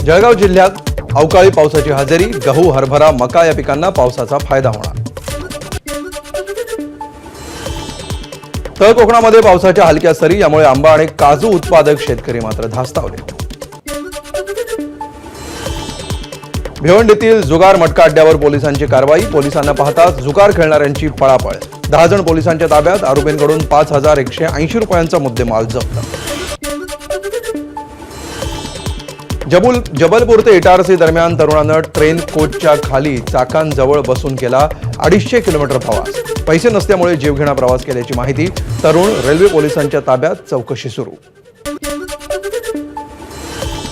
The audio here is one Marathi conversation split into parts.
जळगाव जिल्ह्यात अवकाळी पावसाची हजेरी, गहू, हरभरा, मका या पिकांना पावसाचा फायदा होणार। तळ कोकणामध्ये पावसाच्या हलक्या सरी, यामुळे आंबा आणि काजू उत्पादक शेतकरी मात्र धास्तावले। भिवंडीतील जुगार मटका अड्ड्यावर पोलिसांची कारवाई, पोलिसांना पाहताच जुगार खेळणाऱ्यांची पळापळ। 10 जण पोलिसांच्या ताब्यात, आरोपींकडून 5,180 रुपयांचा मुद्देमाल जप्त। जबलपूर ते इटारसी दरम्यान तरुणानं ट्रेन कोचच्या खाली चाकांजवळ बसून केला 250 किलोमीटर प्रवास। पैसे नसल्यामुळे जीवघेणा प्रवास केल्याची माहिती, तरुण रेल्वे पोलिसांच्या ताब्यात, चौकशी सुरू।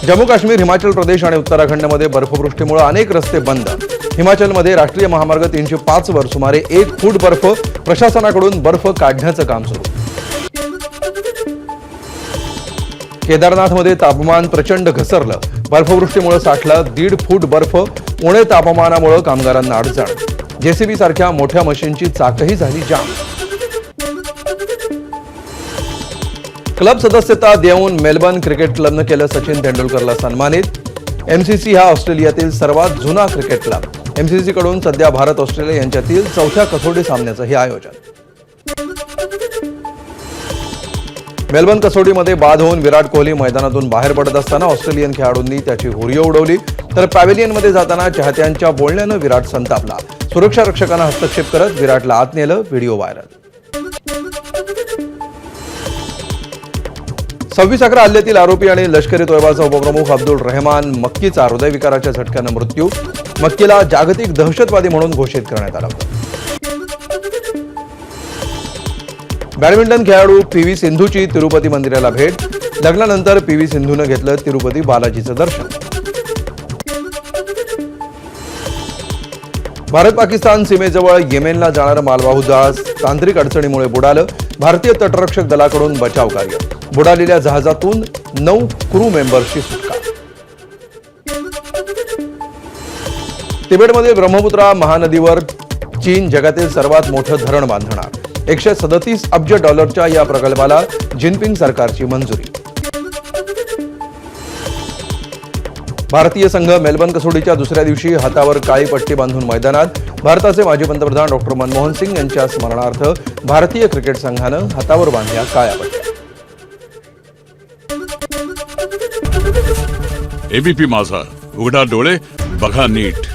जम्मू काश्मीर, हिमाचल प्रदेश आणि उत्तराखंडमध्ये बर्फवृष्टीमुळे अनेक रस्ते बंद। हिमाचलमध्ये राष्ट्रीय महामार्ग 305 वर सुमारे 1 फूट बर्फ, प्रशासनाकडून बर्फ काढण्याचं काम सुरू। केदारनाथमध्ये तापमान प्रचंड घसरलं, बर्फवृष्टीमुळे साठला 1.5 फूट बर्फ, उणे तापमानामुळे कामगारांना अडचण। जेसीबी सारख्या मोठ्या मशीनची चाकही झाली जाम। क्लब सदस्यता देऊन मेलबर्न क्रिकेट क्लबनं केलं सचिन तेंडुलकरला सन्मानित। एमसीसी हा ऑस्ट्रेलियातील सर्वात जुना क्रिकेट क्लब। एमसीसी कडून सध्या भारत ऑस्ट्रेलिया यांच्यातील 4थ्या कसोटी सामन्याचं हे आयोजन। मेलबर्न कसोटीमध्ये बाद होऊन विराट कोहली मैदानातून बाहेर पडत असताना ऑस्ट्रेलियन खेळाडूंनी त्याची हुरियो उडवली, तर पॅव्हेलियनमध्ये जाताना चाहत्यांच्या बोलण्यानं विराट संतापला। सुरक्षा रक्षकांना हस्तक्षेप करत विराटला आत नेलं, व्हिडिओ व्हायरल। 26/11 हल्ल्यातील आरोपी आणि लष्करी तोयबाचा उपप्रमुख अब्दुल रहमान मक्कीचा हृदयविकाराच्या झटक्यानं मृत्यू। मक्कीला जागतिक दहशतवादी म्हणून घोषित करण्यात आलं होतं। बॅडमिंटन खेळाडू पी.व्ही. सिंधूची तिरुपती मंदिराला भेट, लग्नानंतर पी.व्ही. सिंधूनं घेतलं तिरुपती बालाजीचं दर्शन। भारत पाकिस्तान सीमेजवळ येमेनला जाणारं मालवाहू जहाज तांत्रिक अडचणीमुळे बुडालं, भारतीय तटरक्षक दलाकडून बचाव कार्य। बुडालेल्या जहाजातून 9 क्रू मेंबर्सची सुटका। तिबेटमध्ये ब्रह्मपुत्रा महानदीवर चीन जगातील सर्वात मोठं धरण बांधणार। 137 अब्ज डॉलरच्या या प्रकल्पाला जिनपिंग सरकारची मंजुरी। भारतीय संघ मेलबर्न कसोटीच्या दुसऱ्या दिवशी हातावर काळी पट्टी बांधून मैदानात। भारताचे माजी पंतप्रधान डॉ. मनमोहन सिंग यांच्या स्मरणार्थ भारतीय क्रिकेट संघानं हातावर बांधल्या काळ्या पट्ट्या। एबीपी माझा, उघडा डोळे बघा नीट।